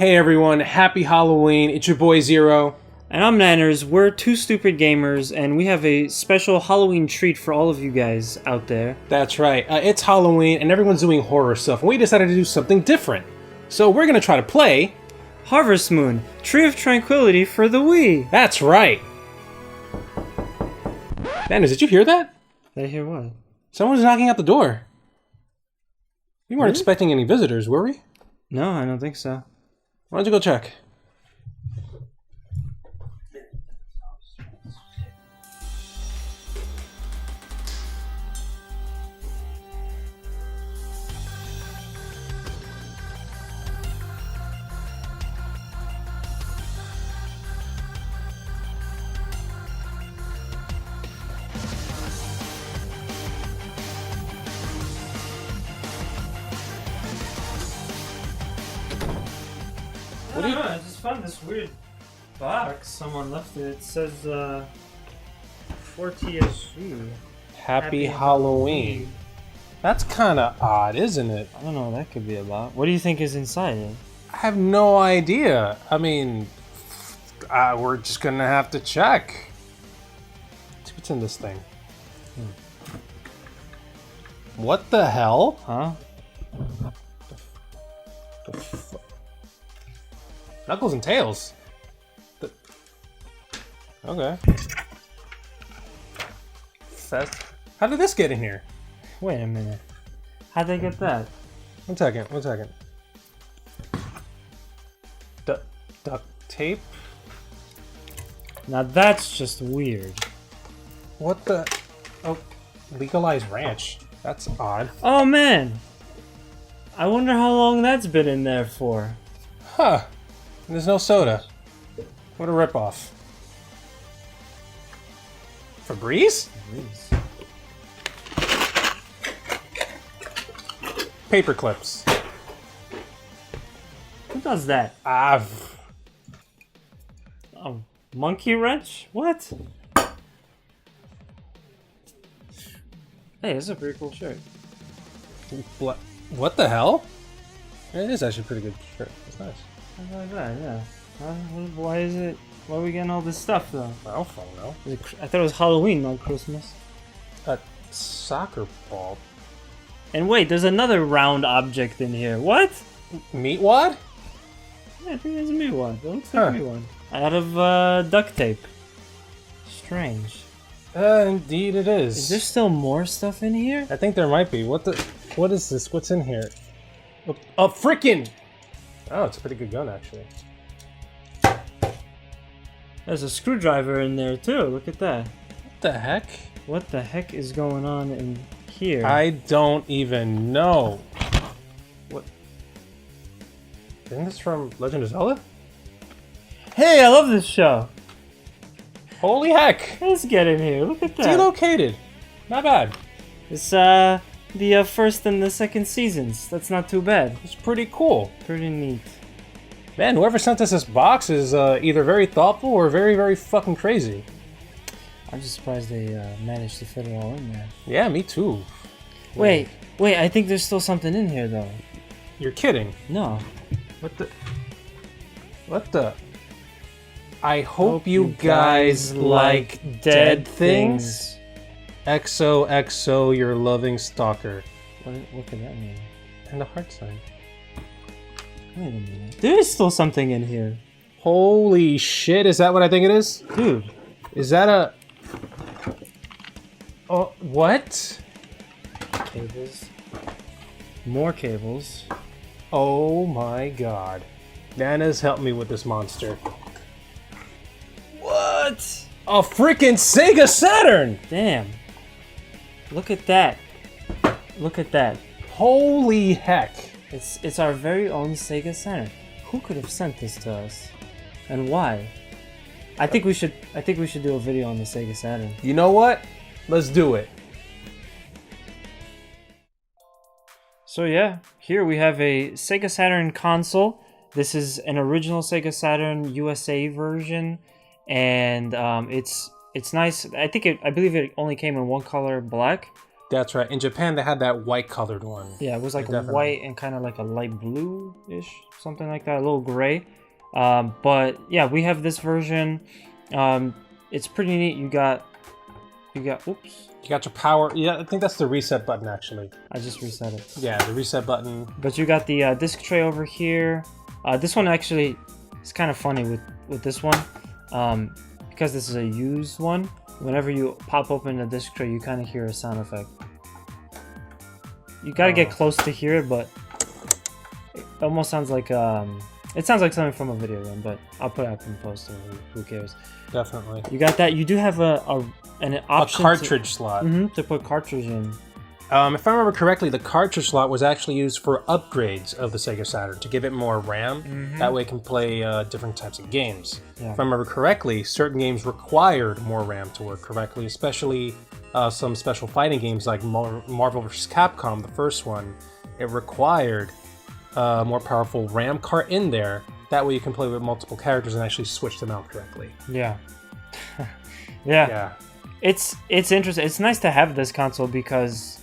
Hey everyone, happy Halloween. It's your boy Zero. And I'm Nanners. We're two stupid gamers, and we have a special Halloween treat for all of you guys out there. That's right. It's Halloween, and everyone's doing horror stuff, and we decided to do something different. So we're going to try to play... Harvest Moon, Tree of Tranquility for the Wii. That's right. Nanners, did you hear that? Did I hear what? Someone's knocking at the door. We weren't expecting any visitors, were we? No, I don't think so. Why don't you go check? I don't know, I just found this weird box. Someone left it. It says, for TSG. Happy Halloween. That's kind of odd, isn't it? I don't know what that could be about. What do you think is inside it? I have no idea. I mean, we're just gonna have to check. Let's see what's in this thing. What the hell? Huh? Knuckles and Tails. Okay. How did this get in here? Wait a minute. How'd they get that? One second. Duct tape? Now that's just weird. What the? Oh, legalized ranch. That's odd. Oh man! I wonder how long that's been in there for. Huh. And there's no soda. What a ripoff. Febreze? Paper clips. Who does that? A monkey wrench? What? Hey, this is a pretty cool shirt. What the hell? It is actually a pretty good shirt. It's nice. I like that, yeah. Why is it? Why are we getting all this stuff though? I don't fucking know. I thought it was Halloween, not Christmas. A soccer ball. And wait, there's another round object in here. What? Meat wad? Yeah, I think there's a meat one. It looks like a meat one. Out of duct tape. Strange. Indeed it is. Is there still more stuff in here? I think there might be. What is this? What's in here? A frickin'! Oh, it's a pretty good gun, actually. There's a screwdriver in there, too. Look at that. What the heck? What the heck is going on in here? I don't even know. What? Isn't this from Legend of Zelda? Hey, I love this show. Holy heck! Let's get in here. Look at that. Delocated. Not bad. It's, the first and the second seasons. That's not too bad. It's pretty cool. Pretty neat. Man, whoever sent us this box is either very thoughtful or very, very fucking crazy. I'm just surprised they managed to fit it all in there. Yeah, me too. Wait, I think there's still something in here, though. You're kidding. No. What the? I hope you guys like dead things. XOXO, your loving stalker. What could that mean? And the heart sign. Wait a minute. There is still something in here. Holy shit, is that what I think it is? Dude. Is that a... Oh, what? Cables. More cables. Oh my god. Nana's helped me with this monster. What? A freaking Sega Saturn! Damn. Look at that. Look at that. Holy heck. It's our very own Sega Saturn. Who could have sent this to us? And why? I think we should do a video on the Sega Saturn. You know what? Let's do it. So yeah, here we have a Sega Saturn console. This is an original Sega Saturn USA version, and it's nice. I believe it only came in one color, black. That's right. In Japan, they had that white-colored one. Yeah, it was like Definitely. white and kind of like a light blue-ish, something like that, a little gray. But yeah, we have this version. It's pretty neat. You got. Oops. You got your power. Yeah, I think that's the reset button, actually. I just reset it. Yeah, the reset button. But you got the disc tray over here. This one actually is kind of funny with this one. Because this is a used one, whenever you pop open the disc tray, you kind of hear a sound effect. You gotta get close to hear it, but it almost sounds like it sounds like something from a video game. But I'll put it up in post. So who cares? Definitely. You got that. You do have an option. A cartridge slot. To put cartridge in. If I remember correctly, the cartridge slot was actually used for upgrades of the Sega Saturn to give it more RAM. That way it can play different types of games. Yeah. If I remember correctly, certain games required more RAM to work correctly, especially some special fighting games like Marvel vs. Capcom, the first one. It required a more powerful RAM cart in there. That way you can play with multiple characters and actually switch them out correctly. Yeah. Yeah. It's interesting. It's nice to have this console because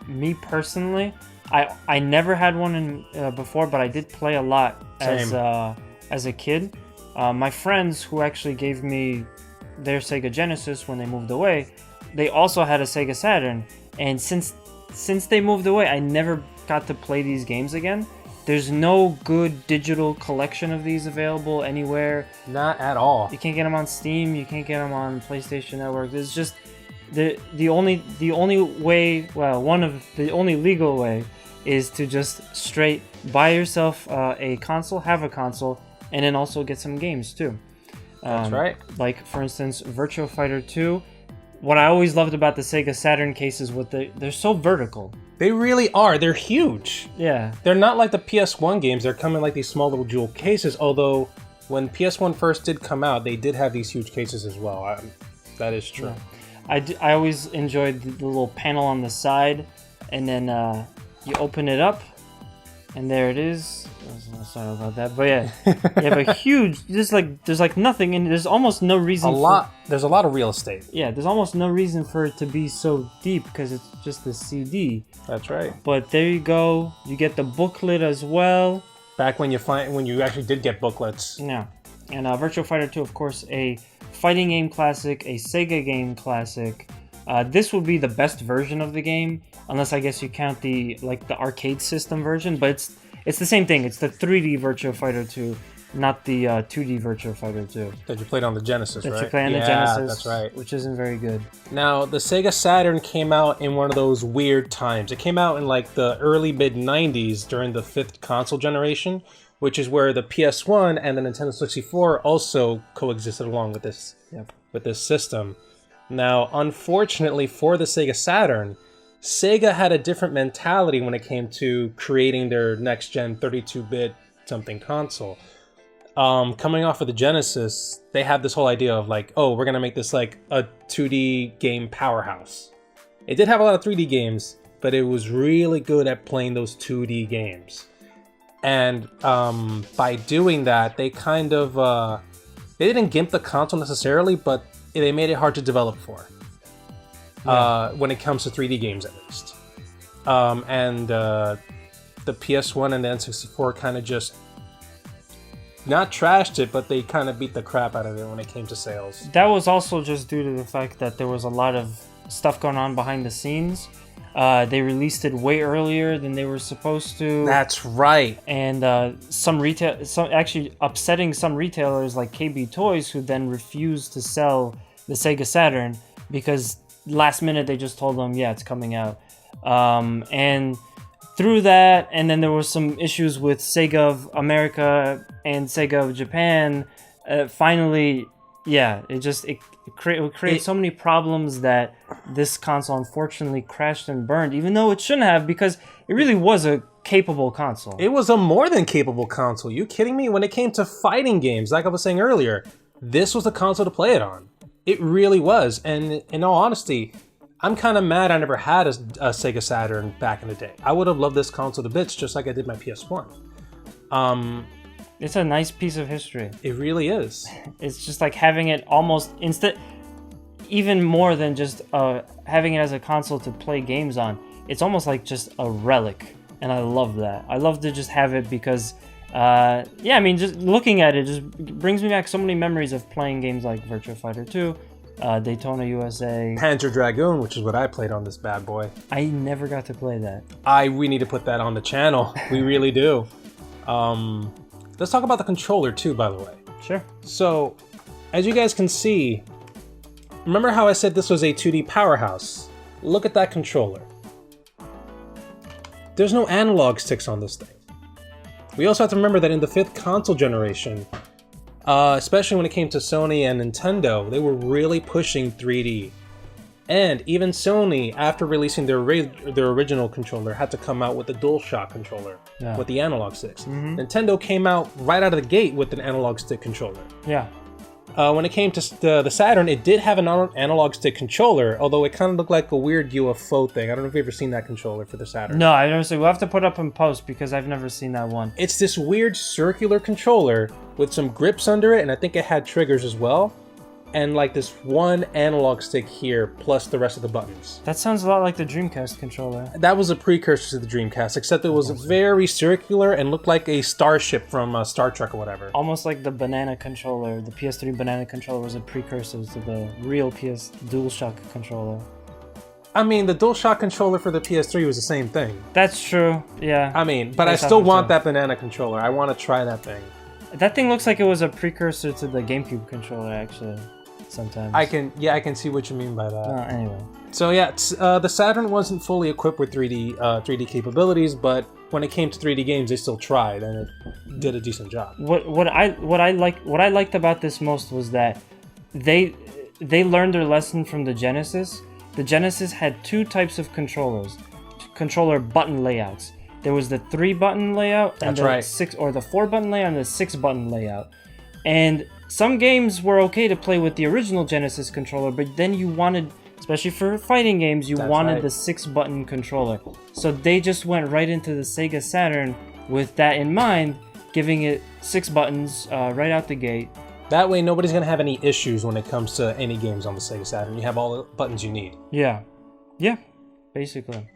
me personally, I never had one before, but I did play a lot as a kid. My friends who actually gave me their Sega Genesis when they moved away, they also had a Sega Saturn, and since they moved away, I never got to play these games again. There's no good digital collection of these available anywhere. Not at all. You can't get them on Steam. You can't get them on PlayStation Network. There's just the only way. Well, one of the only legal way is to just straight buy yourself a console, have a console, and then also get some games too. That's right. Like for instance, Virtua Fighter 2. What I always loved about the Sega Saturn cases was they're so vertical. They really are. They're huge. Yeah. They're not like the PS1 games. They're coming like these small little jewel cases, although when PS1 first did come out, they did have these huge cases as well. That is true. Yeah. I always enjoyed the little panel on the side, and then you open it up, and there it is. Sorry about that, but yeah, you have a huge. There's like nothing, and there's almost no reason. There's a lot of real estate. Yeah, there's almost no reason for it to be so deep because it's just a CD. That's right. But there you go. You get the booklet as well. Back when you actually did get booklets. Yeah, and Virtua Fighter 2, of course, a fighting game classic, a Sega game classic. This would be the best version of the game, unless I guess you count the arcade system version. But it's the same thing. It's the 3D Virtua Fighter 2, not the 2D Virtua Fighter 2. That you played on the Genesis, right? That you play on the Genesis. That's right. Which isn't very good. Now, the Sega Saturn came out in one of those weird times. It came out in like the early mid-90s during the 5th console generation, which is where the PS1 and the Nintendo 64 also coexisted along with this system. Now, unfortunately for the Sega Saturn, Sega had a different mentality when it came to creating their next-gen 32-bit something console. Coming off of the Genesis, they had this whole idea of like, oh, we're going to make this like a 2D game powerhouse. It did have a lot of 3D games, but it was really good at playing those 2D games. And by doing that, they kind of... they didn't gimp the console necessarily, but they made it hard to develop for. When it comes to 3D games, at least. And the PS1 and the N64 kind of just not trashed it, but they kind of beat the crap out of it when it came to sales. That was also just due to the fact that there was a lot of stuff going on behind the scenes. They released it way earlier than they were supposed to. That's right. And actually upsetting some retailers like KB Toys, who then refused to sell the Sega Saturn because last minute they just told them, yeah, it's coming out. And through that, and then there was some issues with Sega of America and Sega of Japan. Finally, yeah, it created so many problems that this console unfortunately crashed and burned, even though it shouldn't have, because it really was a capable console. It was a more than capable console. You kidding me? When it came to fighting games, like I was saying earlier, this was the console to play it on. It really was. And in all honesty, I'm kind of mad I never had a Sega Saturn back in the day. I would have loved this console to bits just like I did my PS1. It's a nice piece of history. It really is. It's just like having it almost instant. even more than just having it as a console to play games on. It's almost like just a relic, and I love that. I love to just have it because, yeah, I mean, just looking at it just brings me back so many memories of playing games like Virtua Fighter 2, Daytona USA. Panzer Dragoon, which is what I played on this bad boy. I never got to play that. We need to put that on the channel. We really do. Let's talk about the controller too, by the way. Sure. So, as you guys can see, remember how I said this was a 2D powerhouse? Look at that controller. There's no analog sticks on this thing. We also have to remember that in the 5th console generation, especially when it came to Sony and Nintendo, they were really pushing 3D. And even Sony, after releasing their original controller, had to come out with the DualShock controller with the analog sticks. Nintendo came out right out of the gate with an analog stick controller. Yeah. When it came to the Saturn, it did have an analog stick controller, although it kind of looked like a weird UFO thing. I don't know if you've ever seen that controller for the Saturn. No, I've never seen. We'll have to put up in post because I've never seen that one. It's this weird circular controller with some grips under it, and I think it had triggers as well. And like this one analog stick here, plus the rest of the buttons. That sounds a lot like the Dreamcast controller. That was a precursor to the Dreamcast, except it was very circular and looked like a starship from Star Trek or whatever. Almost like the banana controller. The PS3 banana controller was a precursor to the real PS DualShock controller. I mean, the DualShock controller for the PS3 was the same thing. That's true, yeah. I mean, but I still want that banana controller. I want to try that thing. That thing looks like it was a precursor to the GameCube controller, actually. Sometimes. I can see what you mean by that. Anyway. So yeah, the Saturn wasn't fully equipped with 3D capabilities, but when it came to 3D games, they still tried, and it did a decent job. What I liked about this most was that they learned their lesson from the Genesis. The Genesis had 2 types of controller button layouts. There was the 3-button layout and the 6 or the 4-button layout and the 6-button layout. And some games were okay to play with the original Genesis controller, but then you wanted, especially for fighting games, you wanted the 6-button controller. So they just went right into the Sega Saturn with that in mind, giving it 6 buttons right out the gate. That way nobody's going to have any issues when it comes to any games on the Sega Saturn. You have all the buttons you need. Yeah, basically.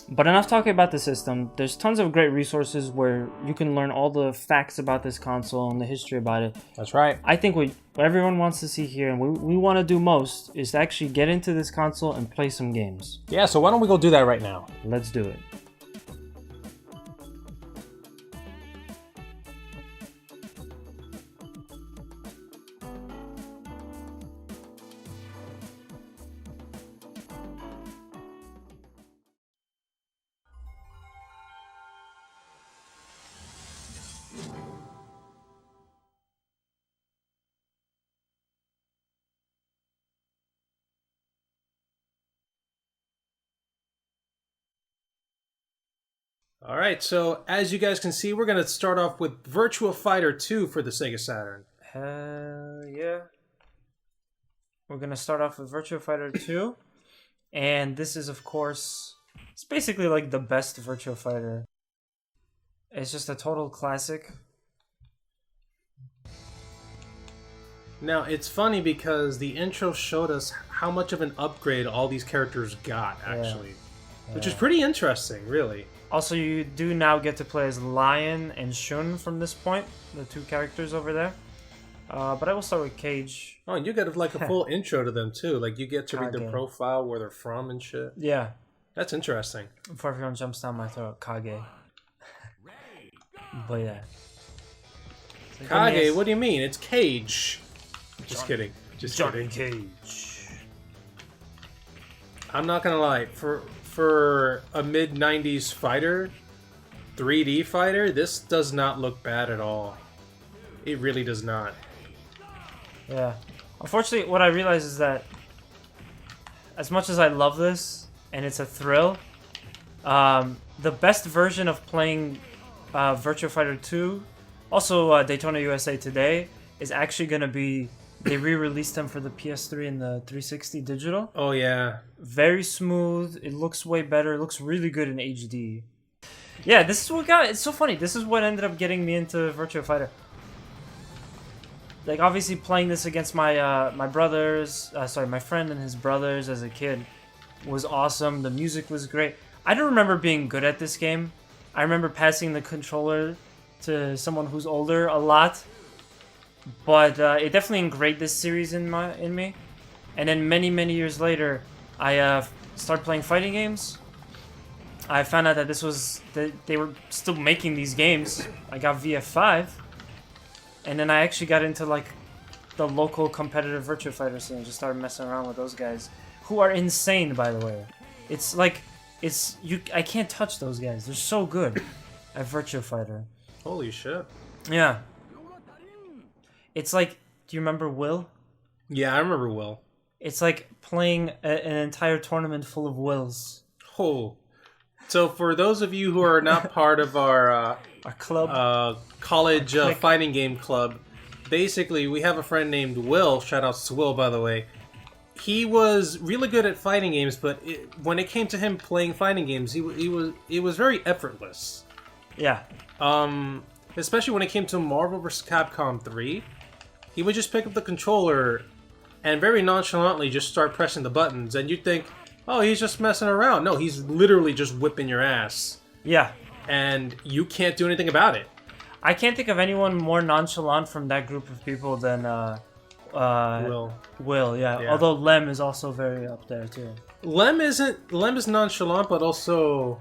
But enough talking about the system. There's tons of great resources where you can learn all the facts about this console and the history about it. That's right. I think what everyone wants to see here, and we want to do most, is to actually get into this console and play some games. Yeah, so why don't we go do that right now? Let's do it. Alright, so as you guys can see, we're going to start off with Virtua Fighter 2 for the Sega Saturn. Yeah. We're going to start off with Virtua Fighter 2. And this is, of course, it's basically like the best Virtua Fighter. It's just a total classic. Now, it's funny because the intro showed us how much of an upgrade all these characters got, actually. Yeah. Which is pretty interesting, really. Also, you do now get to play as Lion and Shun from this point, the 2 characters over there. But I will start with Cage. Oh, and you get like a full intro to them too. Like you get to read their profile, where they're from and shit. Yeah. That's interesting. Before everyone jumps down my throat, Kage. But yeah. Kage, what do you mean? It's Cage. Just kidding. Just Johnny kidding. Cage. I'm not gonna lie. For a mid-90s fighter, 3D fighter, this does not look bad at all. It really does not. Yeah. Unfortunately, what I realize is that as much as I love this, and it's a thrill, the best version of playing Virtua Fighter 2, also Daytona USA today, is actually going to be, they re-released them for the PS3 and the 360 digital. Oh, yeah. Very smooth. It looks way better. It looks really good in HD. Yeah, this is what got, it's so funny. This is what ended up getting me into Virtua Fighter. like obviously playing this against my my brothers, my friend and his brothers as a kid was awesome. The music was great. I don't remember being good at this game. I remember passing the controller to someone who's older a lot, but it definitely engraved this series in me. And then many years later, I started playing fighting games. I found out that they were still making these games. I got VF5, and then I actually got into like the local competitive Virtua Fighter scene. Just started messing around with those guys, who are insane, by the way. It's like I can't touch those guys. They're so good at Virtua Fighter. Holy shit. Yeah. It's like, do you remember Will? Yeah, I remember Will. It's like playing an entire tournament full of Wills. Oh. So for those of you who are not part of our club, college fighting game club, basically we have a friend named Will. Shout out to Will, by the way. He was really good at fighting games, but when it came to him playing fighting games, it was very effortless. Yeah. Especially when it came to Marvel vs. Capcom 3, he would just pick up the controller and very nonchalantly just start pressing the buttons, and you'd think, oh, he's just messing around. No, he's literally just whipping your ass. Yeah. And you can't do anything about it. I can't think of anyone more nonchalant from that group of people than Will. Will, yeah. Although Lem is also very up there too. Lem is nonchalant, but also,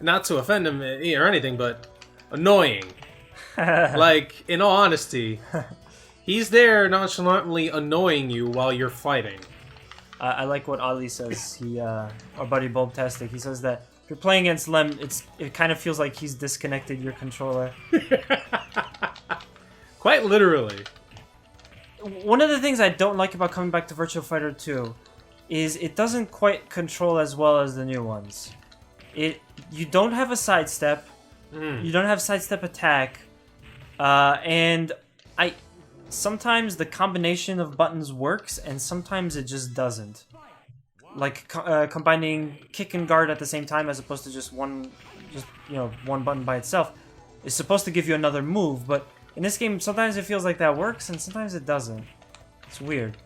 not to offend him or anything, but annoying. Like, in all honesty, he's there nonchalantly annoying you while you're fighting. I like what Ali says. Our buddy Bulbtastic, he says that if you're playing against Lem, it kind of feels like he's disconnected your controller. Quite literally. One of the things I don't like about coming back to Virtua Fighter 2 is it doesn't quite control as well as the new ones. You don't have a sidestep. You don't have sidestep attack. And sometimes the combination of buttons works, and sometimes it just doesn't. Like combining kick and guard at the same time, as opposed to just one button by itself, is supposed to give you another move. But in this game, sometimes it feels like that works, and sometimes it doesn't. It's weird.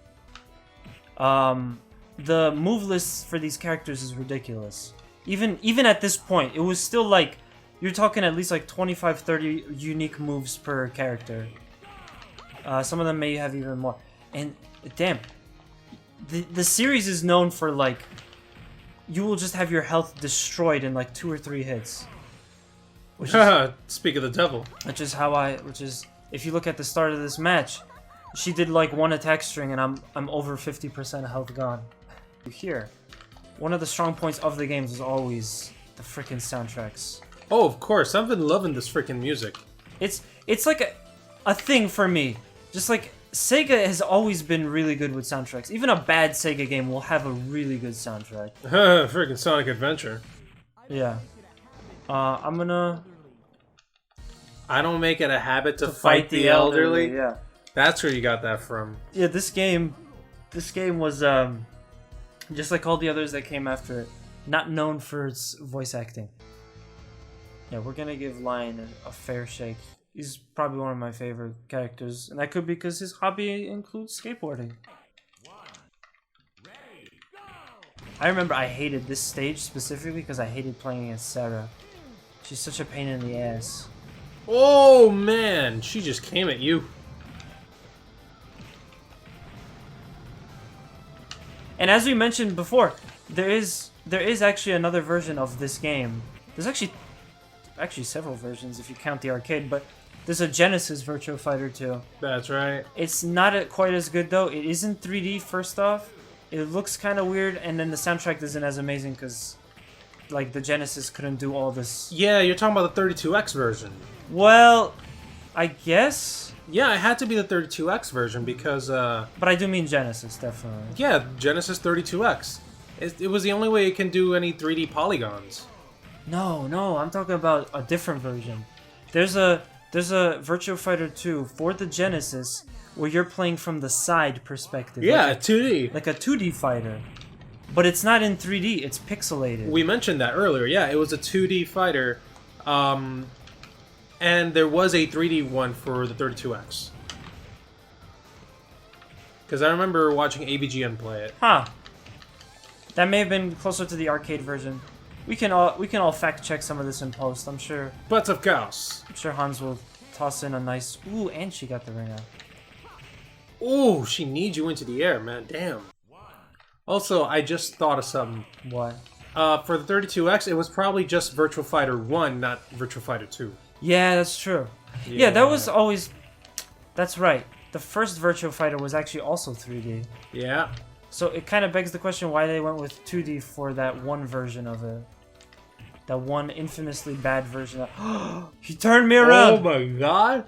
The move list for these characters is ridiculous. Even at this point, it was still like you're talking at least like 25, 30 unique moves per character. Some of them may have even more. And damn, the series is known for like you will just have your health destroyed in like 2 or 3 hits. Which is, speak of the devil. Which is if you look at the start of this match, she did like 1 attack string and I'm over 50% health gone. Here, one of the strong points of the games is always the freaking soundtracks. Oh, of course. I've been loving this freaking music. It's like a thing for me. Just like Sega has always been really good with soundtracks. Even a bad Sega game will have a really good soundtrack. Freaking Sonic Adventure. Yeah. I'm gonna... I don't make it a habit to fight the elderly. Yeah. That's where you got that from. Yeah, this game was just like all the others that came after it, not known for its voice acting. Yeah, we're gonna give Lion a fair shake. He's probably one of my favorite characters, and that could be because his hobby includes skateboarding. I remember I hated this stage specifically because I hated playing against Sarah. She's such a pain in the ass. Oh man, she just came at you. And as we mentioned before, there is actually another version of this game. There's actually several versions if you count the arcade, but there's a Genesis Virtua Fighter 2. That's right. It's not quite as good though. It is in 3D first off. It looks kind of weird, and then the soundtrack isn't as amazing because like the Genesis couldn't do all this. Yeah, you're talking about the 32X version. Well, I guess. Yeah, it had to be the 32X version because... But I do mean Genesis, definitely. Yeah, Genesis 32X. It was the only way it can do any 3D polygons. No, I'm talking about a different version. There's a Virtua Fighter 2 for the Genesis where you're playing from the side perspective. Yeah, like 2D. Like a 2D fighter. But it's not in 3D, it's pixelated. We mentioned that earlier. Yeah, it was a 2D fighter. And there was a 3D one for the 32X. Because I remember watching ABGN play it. Huh. That may have been closer to the arcade version. We can all fact check some of this in post. I'm sure Butts of Chaos. I'm sure Hans will toss in a nice. Ooh, and she got the ring out. Ooh, she needs you into the air, man. Damn. Also, I just thought of something. What? For the 32X, it was probably just Virtua Fighter 1, not Virtua Fighter 2. Yeah, that's true. Yeah, that was always. That's right. The first Virtua Fighter was actually also 3D. Yeah. So it kind of begs the question why they went with 2D for that one version of it. That one infamously bad version of... He turned me around! Oh my god!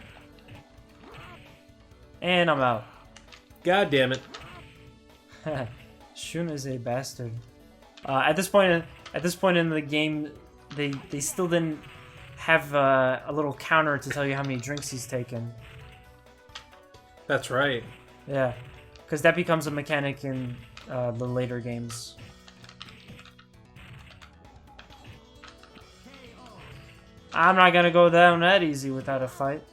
And I'm out. God damn it. Shun is a bastard. At this point in the game, they still didn't have a little counter to tell you how many drinks he's taken. That's right. Yeah. Because that becomes a mechanic in the later games. I'm not gonna go down that easy without a fight.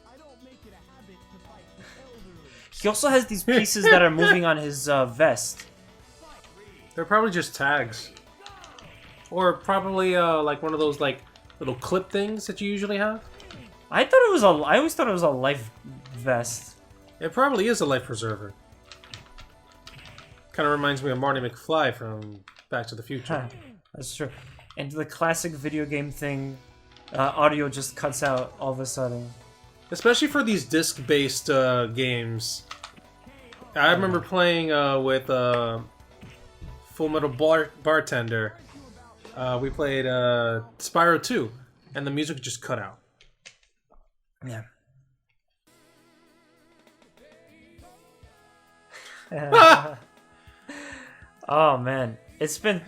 He also has these pieces that are moving on his vest. They're probably just tags. Or probably like one of those like little clip things that you usually have. I always thought it was a life vest. It probably is a life preserver. Kind of reminds me of Marty McFly from Back to the Future. That's true. And the classic video game thing, audio just cuts out all of a sudden. Especially for these disc-based games. I remember playing with Full Metal Bartender. We played Spyro 2, and the music just cut out. Yeah. Oh man, it's been,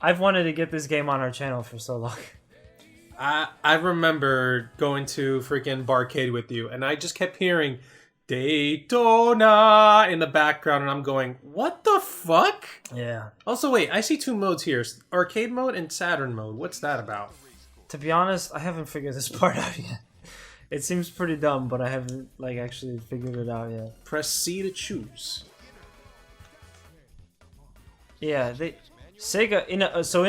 I've wanted to get this game on our channel for so long. I remember going to freaking Barcade with you, and I just kept hearing Daytona in the background, and I'm going, what the fuck? Yeah. Also, wait, I see two modes here. Arcade mode and Saturn mode. What's that about? To be honest, I haven't figured this part out yet. It seems pretty dumb, but I haven't, actually figured it out yet. Press C to choose. Yeah, Sega, in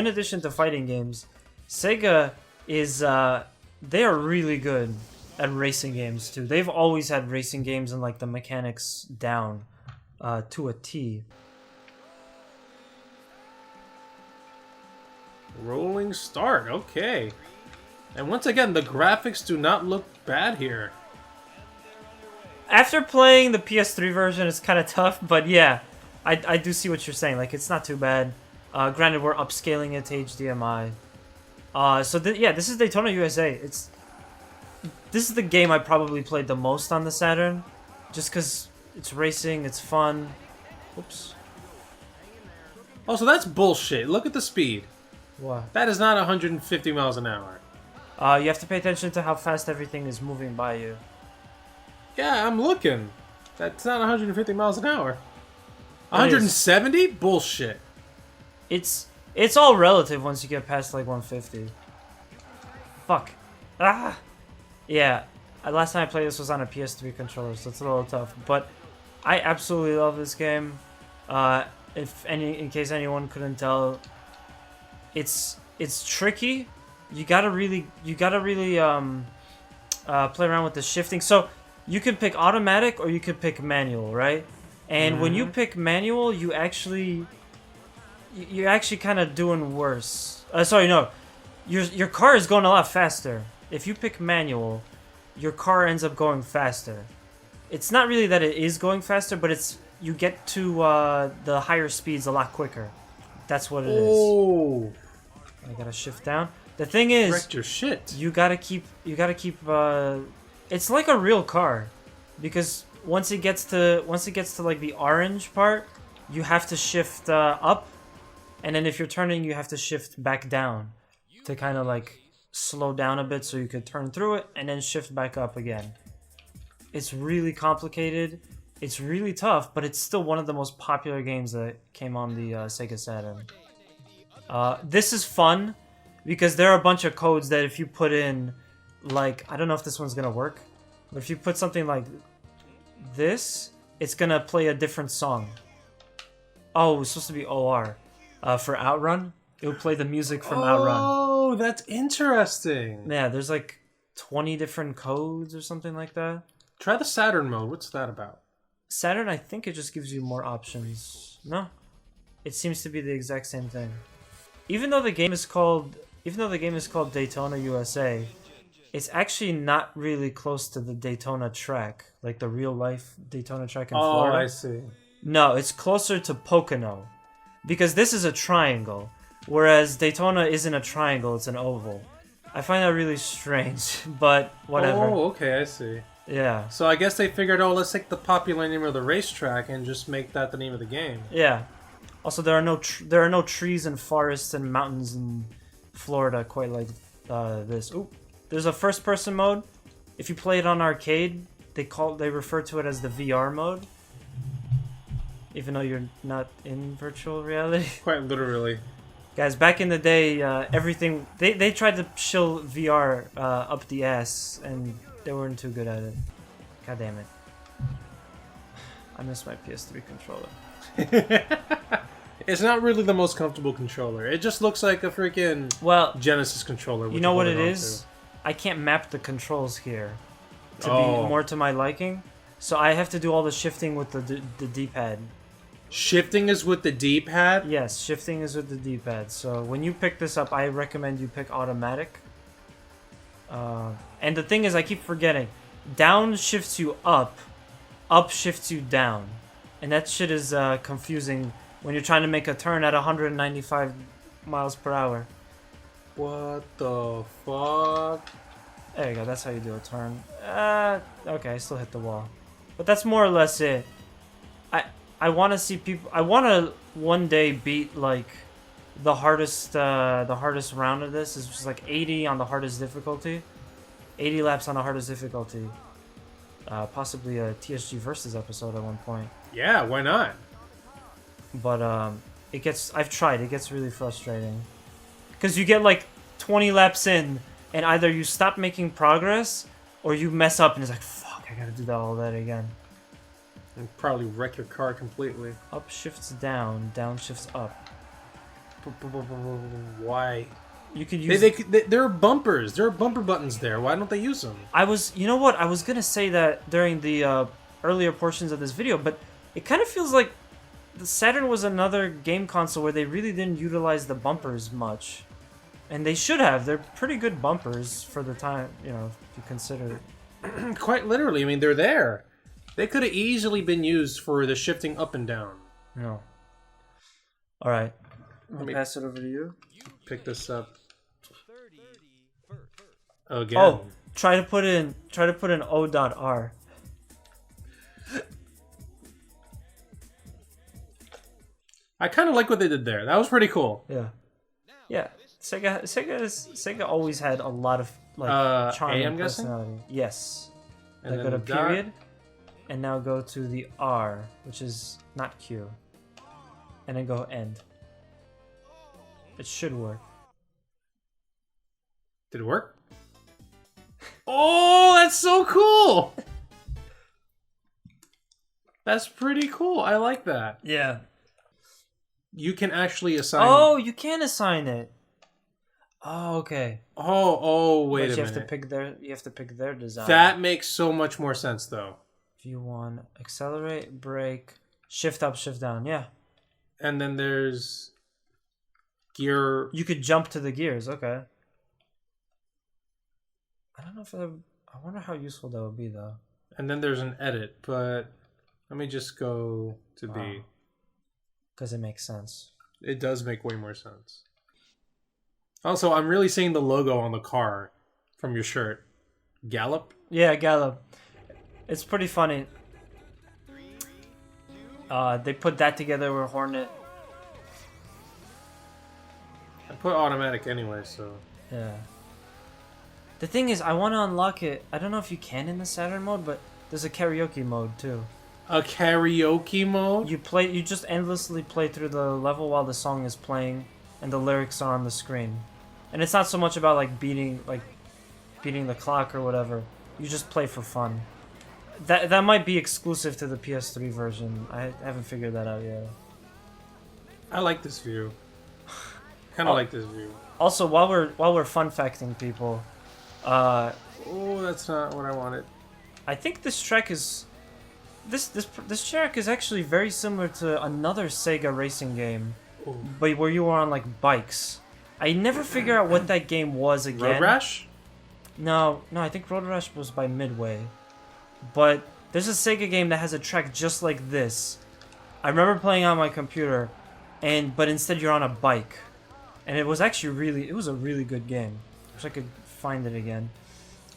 addition to fighting games, Sega is, they are really good at racing games, too. They've always had racing games and, the mechanics down, to a T. Rolling start, okay. And once again, the graphics do not look bad here. After playing the PS3 version, it's kind of tough, but yeah, I do see what you're saying. It's not too bad. Granted, we're upscaling it to HDMI. This is Daytona USA. This is the game I probably played the most on the Saturn, just because it's racing, it's fun. Oops. Also, that's bullshit. Look at the speed. What? That is not 150 miles an hour. You have to pay attention to how fast everything is moving by you. Yeah, I'm looking. That's not 150 miles an hour. 170? Bullshit. It's all relative once you get past 150. Fuck. Ah. Yeah. Last time I played this was on a PS3 controller, so it's a little tough. But I absolutely love this game. In case anyone couldn't tell, it's tricky. You gotta really play around with the shifting. So you could pick automatic or you could pick manual, right? And when you pick manual, you're actually kind of doing worse. Sorry, no, your car is going a lot faster. If you pick manual, your car ends up going faster. It's not really that it is going faster, but you get to the higher speeds a lot quicker. That's what it is. Oh. I gotta shift down. The thing is, wrecked your shit. You gotta keep. It's like a real car, because once it gets to the orange part, you have to shift up, and then if you're turning, you have to shift back down to kind of slow down a bit so you could turn through it, and then shift back up again. It's really complicated. It's really tough, but it's still one of the most popular games that came on the Sega Saturn. This is fun, because there are a bunch of codes that if you put in, I don't know if this one's gonna work, but if you put something like this, it's gonna play a different song. Oh, it's supposed to be OR. For Outrun, it would play the music from Outrun. Oh, that's interesting. Yeah, there's like 20 different codes or something like that. Try the Saturn mode. What's that about? Saturn, I think it just gives you more options. No, it seems to be the exact same thing. Even though the game is called Daytona USA, it's actually not really close to the Daytona track, like the real life Daytona track in Florida. Oh, I see. No, it's closer to Pocono, because this is a triangle, whereas Daytona isn't a triangle; it's an oval. I find that really strange, but whatever. Oh, okay, I see. Yeah. So I guess they figured, oh, let's take the popular name of the racetrack and just make that the name of the game. Yeah. Also, there are no trees and forests and mountains in Florida quite like this. Ooh, there's a first-person mode. If you play it on arcade, they refer to it as the VR mode, even though you're not in virtual reality. Quite literally. Guys, back in the day, everything they tried to shill VR up the ass, and they weren't too good at it. God damn it! I miss my PS3 controller. It's not really the most comfortable controller. It just looks like a freaking Genesis controller. You know what it is? I can't map the controls here to be more to my liking, so I have to do all the shifting with the D-pad. Shifting is with the D-pad? Yes, shifting is with the D-pad. So when you pick this up, I recommend you pick automatic. And the thing is, I keep forgetting. Down shifts you up shifts you down. And that shit is confusing when you're trying to make a turn at 195 miles per hour. What the fuck? There you go, that's how you do a turn. Okay, I still hit the wall. But that's more or less it. I want to see people. I want to one day beat like the hardest round of this is just like 80 on the hardest difficulty, 80 laps on the hardest difficulty. Possibly a TSG versus episode at one point. Yeah, why not? But I've tried. It gets really frustrating because you get like 20 laps in, and either you stop making progress or you mess up, and it's like fuck, I gotta do that again. And probably wreck your car completely. Up shifts down, down shifts up. Why? You could use. There are bumpers. There are bumper buttons there. Why don't they use them? You know what? I was gonna say that during the earlier portions of this video, but it kind of feels like the Saturn was another game console where they really didn't utilize the bumpers much, and they should have. They're pretty good bumpers for the time, if you consider it. Quite literally. I mean, they're there. They could have easily been used for the shifting up and down. No. All right. Let me pass it over to you. Pick this up. Again. Oh, try to put in O.R. I kind of like what they did there. That was pretty cool. Yeah. Yeah. Sega always had a lot of charm and personality. Yes. And then go to period. And now go to the R, which is not Q. And then go end. It should work. Did it work? Oh, that's so cool! That's pretty cool. I like that. Yeah. You can actually assign... Oh, you can assign it. Oh, okay. Oh, wait a minute. You have to pick their design. That makes so much more sense, though. V1, accelerate, brake, shift up, shift down, yeah. And then there's gear... You could jump to the gears, okay. I don't know if I wonder how useful that would be, though. And then there's an edit, but let me just go to B. Because it makes sense. It does make way more sense. Also, I'm really seeing the logo on the car from your shirt. Gallop? Yeah, Gallop. It's pretty funny. They put that together with Hornet. I put automatic anyway, so... Yeah. The thing is, I want to unlock it. I don't know if you can in the Saturn mode, but there's a karaoke mode, too. A karaoke mode? You just endlessly play through the level while the song is playing, and the lyrics are on the screen. And it's not so much about, beating the clock or whatever. You just play for fun. That might be exclusive to the PS3 version. I haven't figured that out yet. I like this view. Kind of like this view. Also, while we're fun facting people, oh, that's not what I wanted. I think this track is this track is actually very similar to another Sega racing game, but where you were on like bikes. I never figure out what that game was again. Road Rash? No, I think Road Rash was by Midway. But there's a Sega game that has a track just like this. I remember playing on my computer, but instead you're on a bike, and it was actually it was a really good game. Wish I could find it again.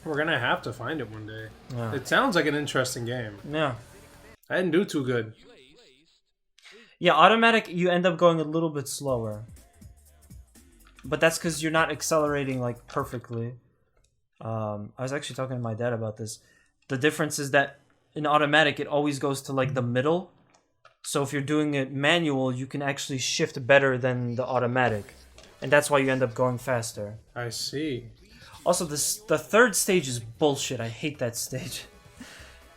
We're gonna have to find it one day. Yeah. It sounds like an interesting game. Yeah. I didn't do too good. Yeah, automatic, you end up going a little bit slower. But that's because you're not accelerating like perfectly. I was actually talking to my dad about this. The difference is that in automatic, it always goes to like the middle. So if you're doing it manual, you can actually shift better than the automatic. And that's why you end up going faster. I see. Also, the third stage is bullshit. I hate that stage.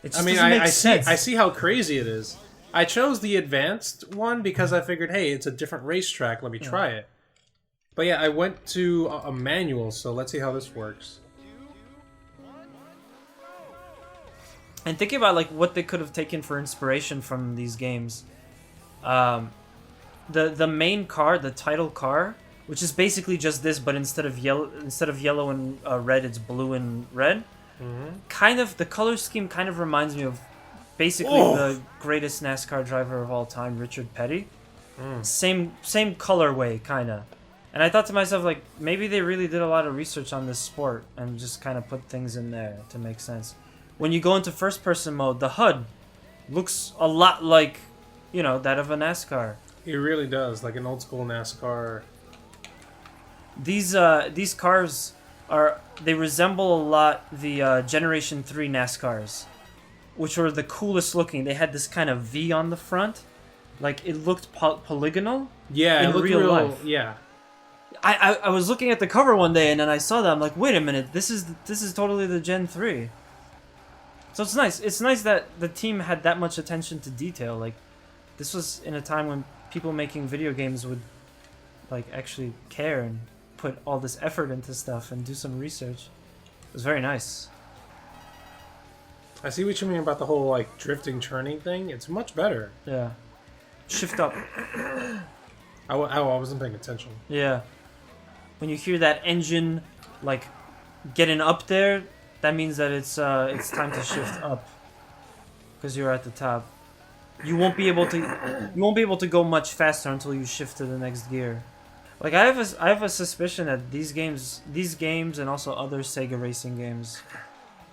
It just I see how crazy it is. I chose the advanced one because I figured, hey, it's a different racetrack. Let me try it. But yeah, I went to a manual, so let's see how this works. And thinking about like what they could have taken for inspiration from these games, the main car, the title car, which is basically just this, but instead of yellow and red, it's blue and red. Mm-hmm. Kind of the color scheme kind of reminds me of basically the greatest NASCAR driver of all time, Richard Petty. Same colorway, kind of. And I thought to myself, like, maybe they really did a lot of research on this sport and just kind of put things in there to make sense. When you go into first-person mode, the HUD looks a lot like, that of a NASCAR. It really does, like an old-school NASCAR. These cars they resemble a lot the Generation 3 NASCARs, which were the coolest looking. They had this kind of V on the front, like it looked polygonal. Yeah, in real life. Yeah. I was looking at the cover one day and then I saw that. I'm like, wait a minute, this is totally the Gen 3. So it's nice. It's nice that the team had that much attention to detail. Like, this was in a time when people making video games would, like, actually care and put all this effort into stuff and do some research. It was very nice. I see what you mean about the whole, like, drifting, turning thing. It's much better. Yeah. Shift up. I wasn't paying attention. Yeah. When you hear that engine, like, getting up there, that means that it's time to shift up, because you're at the top. You won't be able to go much faster until you shift to the next gear. Like I have a suspicion that these games and also other Sega racing games,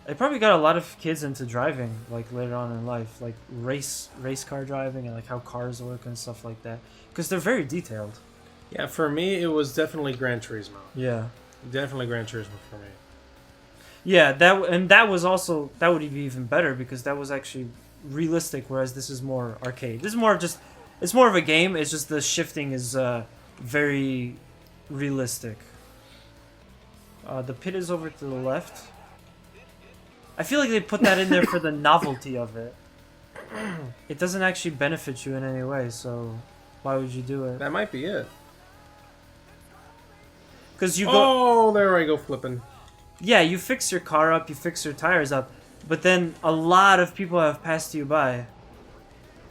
they probably got a lot of kids into driving like later on in life, like race car driving and like how cars work and stuff like that, because they're very detailed. Yeah, for me it was definitely Gran Turismo. Yeah, definitely Gran Turismo for me. Yeah, that would be even better because that was actually realistic, whereas this is more arcade. This is more it's more of a game. It's just the shifting is very realistic. The pit is over to the left. I feel like they put that in there for the novelty of it. It doesn't actually benefit you in any way, so why would you do it? That might be it. Because you go. Oh, there I go flipping. Yeah, you fix your car up, you fix your tires up, but then a lot of people have passed you by.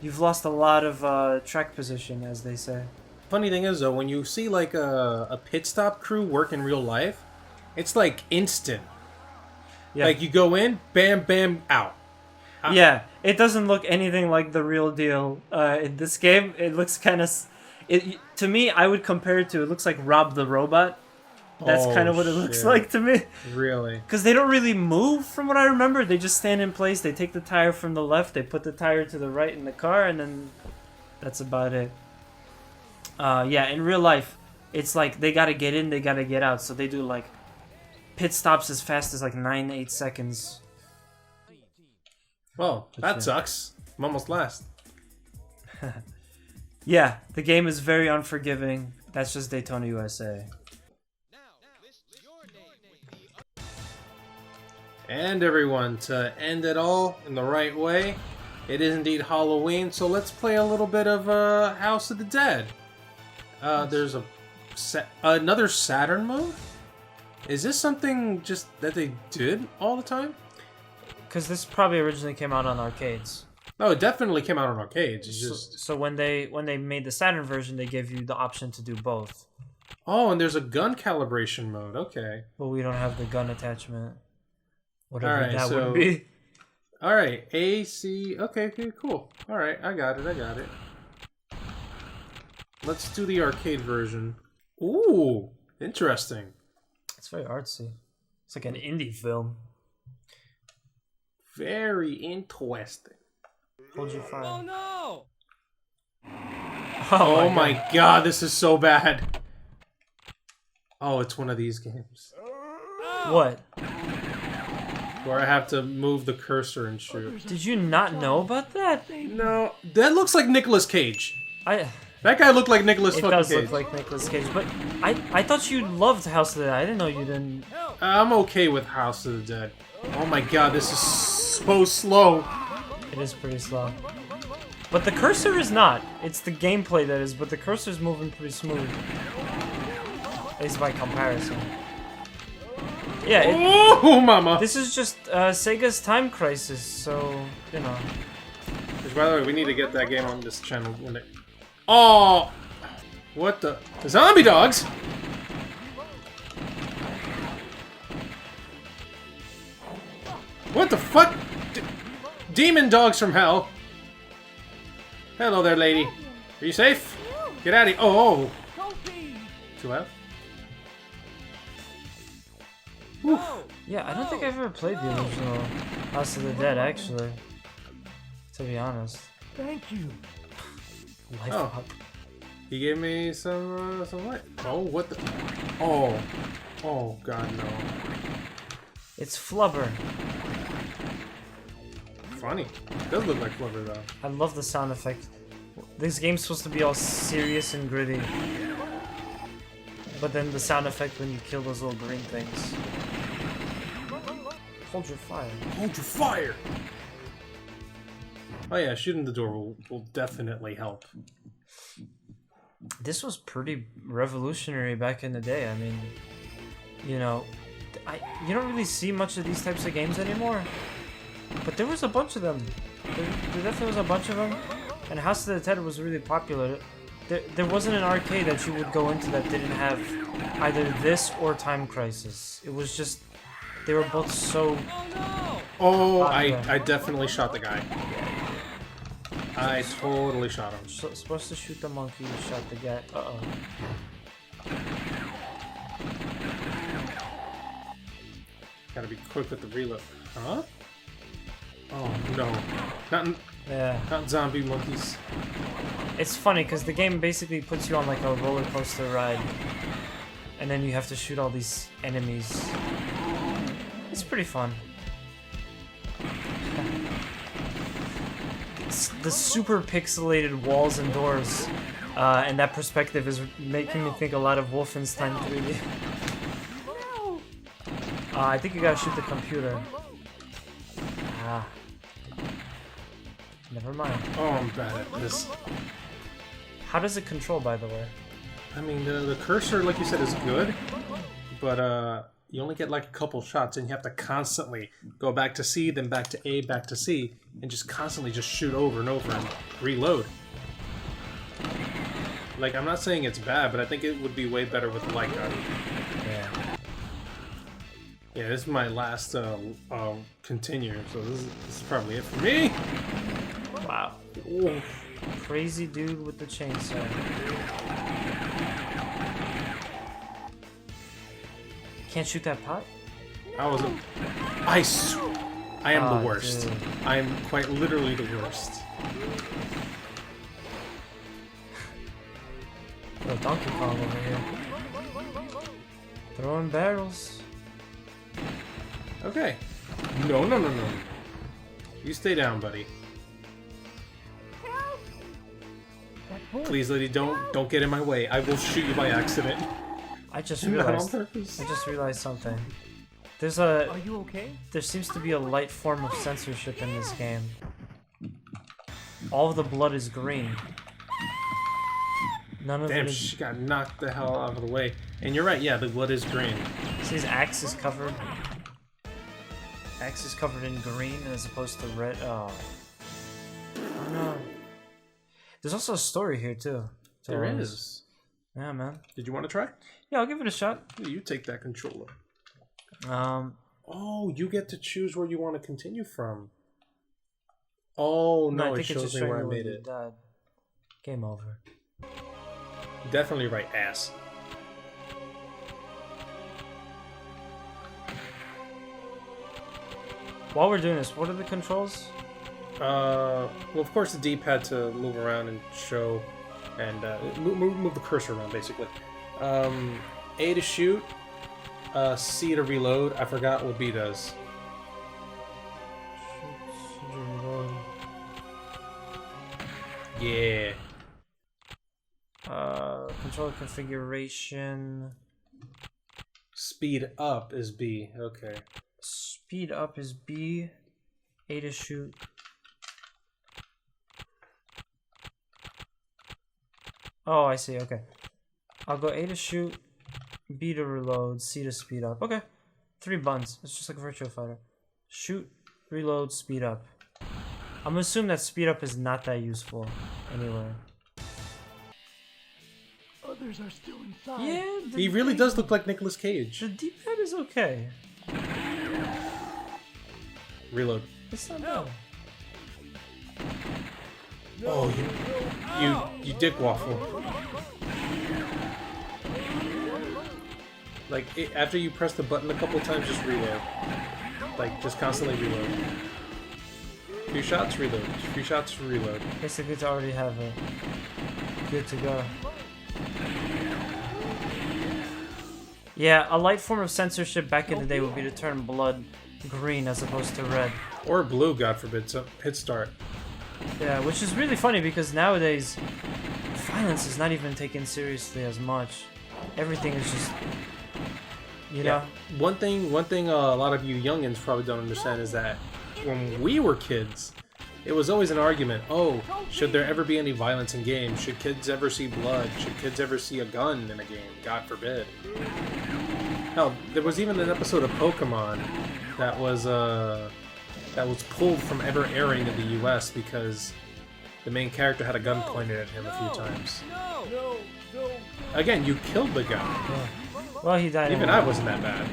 You've lost a lot of track position, as they say. Funny thing is, though, when you see like a pit stop crew work in real life, it's like instant. Yeah. Like you go in, bam, bam, out. Yeah, it doesn't look anything like the real deal. In this game, it looks kind of... To me, I would compare it to... It looks like Rob the Robot. That's kind of what it looks like to me. Really? Because they don't really move, from what I remember. They just stand in place. They take the tire from the left. They put the tire to the right in the car, and then that's about it. Yeah, in real life, it's like they gotta get in, they gotta get out. So they do like pit stops as fast as like 9-8 seconds. Well, that sucks. I'm almost last. Yeah, the game is very unforgiving. That's just Daytona USA. And everyone, to end it all in the right way, it is indeed Halloween, so let's play a little bit of House of the Dead. There's another Saturn mode? Is this something just that they did all the time? Because this probably originally came out on arcades. No, it definitely came out on arcades. It's just... So when they made the Saturn version, they gave you the option to do both. Oh, and there's a gun calibration mode. Okay. But we don't have the gun attachment. Whatever that would be. All right, AC. Okay, cool. All right, I got it. Let's do the arcade version. Ooh, interesting. It's very artsy. It's like an indie film. Very interesting. Hold your fire. Oh no! Oh my god, this is so bad. Oh, it's one of these games. What? Where I have to move the cursor and shoot. Did you not know about that? No, that looks like Nicolas Cage. That guy looked like Nicolas fucking Cage. It does look like Nicolas Cage, but I thought you loved House of the Dead. I didn't know you didn't. I'm okay with House of the Dead. Oh my god, this is so slow. It is pretty slow. But the cursor is not. It's the gameplay that is, but the cursor's moving pretty smooth. At least by comparison. Yeah, oh, mama! This is just Sega's Time Crisis, so, you know. Which, by the way, we need to get that game on this channel when it... Oh! What the... Zombie dogs?! What the fuck?! Demon dogs from hell! Hello there, lady. Are you safe? Get out of here. Oh! Too loud? Whew. Yeah, I don't think I've ever played the original House of the Dead, actually. To be honest. Thank you. Life up. He gave me some light. Oh, what the... Oh. Oh, god, no. It's Flubber. Funny. It does look like Flubber, though. I love the sound effect. This game's supposed to be all serious and gritty. But then the sound effect when you kill those little green things. Hold your fire. Hold your fire! Oh yeah, shooting the door will definitely help. This was pretty revolutionary back in the day. I mean, you know, you don't really see much of these types of games anymore. But there was a bunch of them. There definitely was a bunch of them. And House of the Dead was really popular. There wasn't an arcade that you would go into that didn't have either this or Time Crisis. It was just... They were both so... Oh, I definitely shot the guy. I totally shot him. Supposed to shoot the monkey, you shot the guy. Uh-oh. Gotta be quick with the reload. Huh? Oh, no. Not zombie monkeys. It's funny, because the game basically puts you on like a roller coaster ride. And then you have to shoot all these enemies. It's pretty fun. The super pixelated walls and doors and that perspective is making me think a lot of Wolfenstein 3D. I think you gotta shoot the computer. Ah. Never mind. Oh, I'm bad at this. How does it control, by the way? I mean, the cursor, like you said, is good, but you only get like a couple shots, and you have to constantly go back to C, then back to A, back to C, and just constantly just shoot over and over and reload. Like, I'm not saying it's bad, but I think it would be way better with the light gun. Yeah. Yeah, this is my last continue, so this is probably it for me. Wow. Ooh. Crazy dude with the chainsaw. Can't shoot that pot? I am the worst. Dude. I am quite literally the worst. Oh, Donkey Kong over here. Throwing barrels. Okay. No. You stay down, buddy. Please, lady, don't get in my way. I will shoot you by accident. I just Not on realized purpose. something. There's a. Are you okay? There seems to be a light form of censorship in this game. All of the blood is green. None of Damn, it is... she got knocked the hell out of the way. And you're right, yeah, the blood is green. See, his axe is covered. Axe is covered in green as opposed to red. Oh. Oh no. There's also a story here too. There is. Yeah, man. Did you want to try? Yeah, I'll give it a shot. You take that controller. Oh, you get to choose where you want to continue from. Oh no, I it think shows just me showing where I you made you it. died. Game over. Definitely right, ass. While we're doing this, what are the controls? Well, of course, the D-pad to move around and show, and move the cursor around, basically. A to shoot, C to reload. I forgot what B does. Yeah. Controller configuration. Speed up is B. Okay. Speed up is B. A to shoot. Oh, I see. Okay. I'll go A to shoot, B to reload, C to speed up. Okay. 3 buttons. It's just like Virtua Fighter. Shoot, reload, speed up. I'm gonna assume that speed up is not that useful anywhere. Others are still inside. Yeah, He really does look like Nicolas Cage. the D-pad is okay. Reload. It's not bad. Oh, you dick waffle. Like, after you press the button a couple times, just reload. Like, just constantly reload. 2 shots, reload. 3 shots, reload. Basically, to already have it good to go. Yeah, a light form of censorship back in the day would be to turn blood green as opposed to red. Or blue, God forbid. So, hit start. Yeah, which is really funny because nowadays violence is not even taken seriously as much. Everything is just, you know. One thing a lot of you youngins probably don't understand is that when we were kids, it was always an argument. Oh, should there ever be any violence in games? Should kids ever see blood? Should kids ever see a gun in a game? God forbid. Hell, there was even an episode of Pokemon that was pulled from ever airing in the US because the main character had a gun pointed at him a few times. No. Again, you killed the guy. Yeah. Well, he died. Even anyway. I wasn't that bad.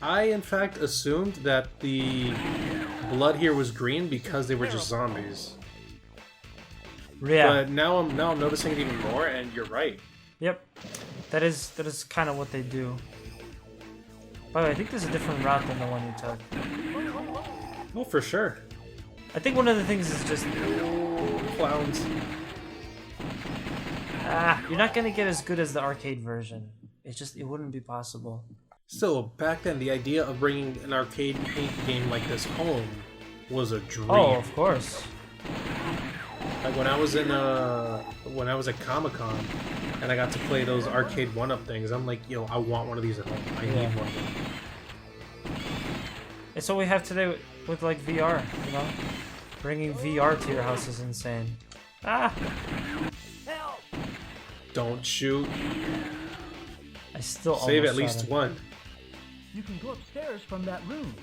I, in fact, assumed that the blood here was green because they were just zombies. Yeah. But now I'm noticing it even more, and you're right. Yep. That is kind of what they do. By the way, I think there's a different route than the one you took. Oh, for sure. I think one of the things is just Clowns. you're not gonna get as good as the arcade version. It wouldn't be possible. Still, back then, the idea of bringing an arcade paint game like this home was a dream. Oh, of course. Like when I was at Comic-Con and I got to play those arcade 1-up things, I'm like, yo, I want one of these at home. I need one. It's what we have today with like VR, you know? Bringing VR to your house is insane. Ah! Don't shoot. I still Save at almost least shot it. one. You can go upstairs from that room.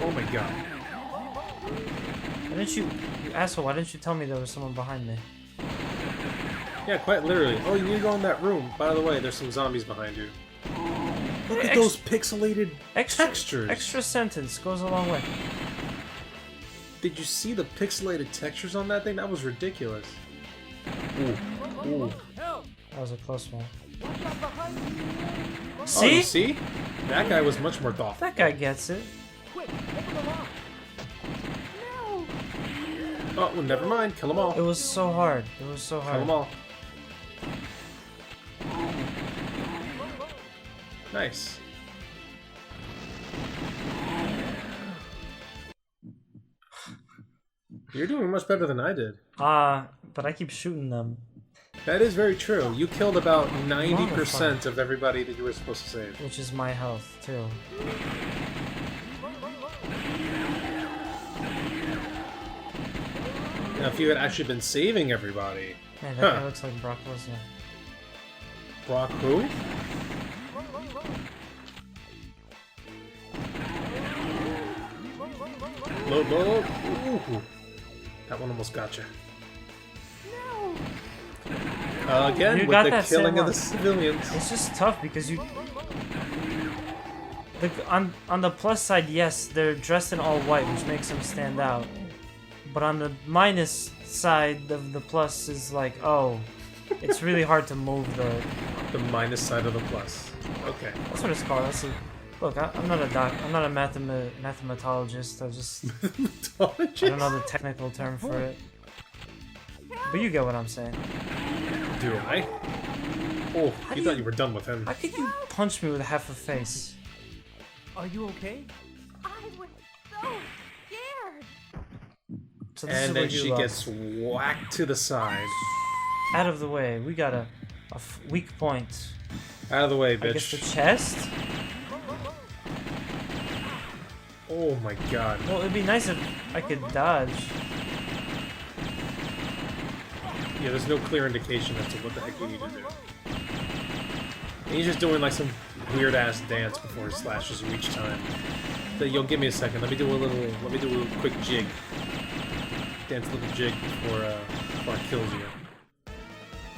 Oh my god. Why didn't you asshole, why didn't you tell me there was someone behind me? Yeah, quite literally. Oh, you need to go in that room. By the way, there's some zombies behind you. Look at those pixelated textures. Extra sentence goes a long way. Did you see the pixelated textures on that thing? That was ridiculous. Ooh. Ooh. That was a close one. Oh, See? you see? That guy was much more thoughtful. That guy gets it. Quick, open the lock. Oh, well, never mind. Kill them all. It was so hard. It was so Kill hard. them all. Nice. You're doing much better than I did. But I keep shooting them. That is very true. You killed about 90% of everybody that you were supposed to save. Which is my health, too. Now, if you had actually been saving everybody... Man, that guy looks like Brock Lesnar. Brock who? Low, low. Ooh. That one almost got you. Again, You with got the that killing same of the one. civilians. It's just tough because you... on the plus side, yes, they're dressed in all white, which makes them stand out. But on the minus side of the plus is like, oh, it's really hard to move the minus side of the plus. Okay. That's what it's called. Look, I'm not a mathematologist. I don't know the technical term for it. But you get what I'm saying. Do I? Oh, you thought you were done with him. How could you punch me with half a face? Are you okay? I was so scared. So this is And then where you she lost. gets whacked to the side. Out of the way. We got a weak point. Out of the way, I guess the bitch. chest? Oh my god. Well, it'd be nice if I could dodge. Yeah, there's no clear indication as to what the heck you need to do. And he's just doing like some weird ass dance before he slashes you each time. So, yo, give me a second. Let me do a quick jig. Dance a little jig before it kills you.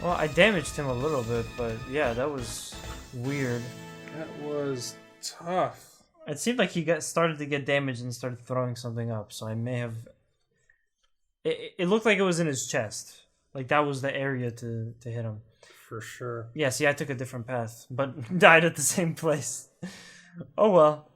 Well, I damaged him a little bit, but yeah, that was weird. That was tough. It seemed like he started to get damaged and started throwing something up, so I may have... It looked like it was in his chest. Like, that was the area to hit him. For sure. Yeah, see, I took a different path, but died at the same place. Oh well.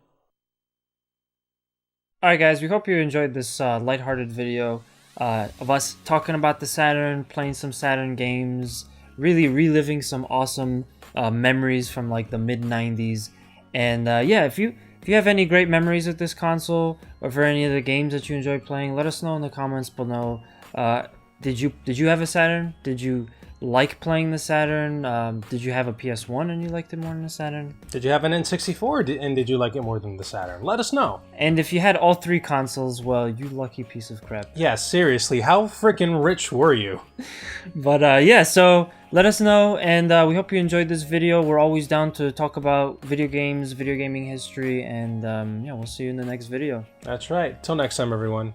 Alright guys, we hope you enjoyed this lighthearted video of us talking about the Saturn, playing some Saturn games, really reliving some awesome memories from like the mid-90s. And yeah, if you have any great memories with this console, or for any of the games that you enjoy playing, let us know in the comments below. Did you have a Saturn? Did you like playing the Saturn? Did you have a PS1 and you liked it more than the Saturn? Did you have an N64 and did you like it more than the Saturn? Let us know. And if you had all three consoles, well, you lucky piece of crap. Yeah, seriously, how freaking rich were you? But yeah, so let us know, and we hope you enjoyed this video. We're always down to talk about video games, video gaming history, and yeah, we'll see you in the next video. That's right. Till next time, everyone.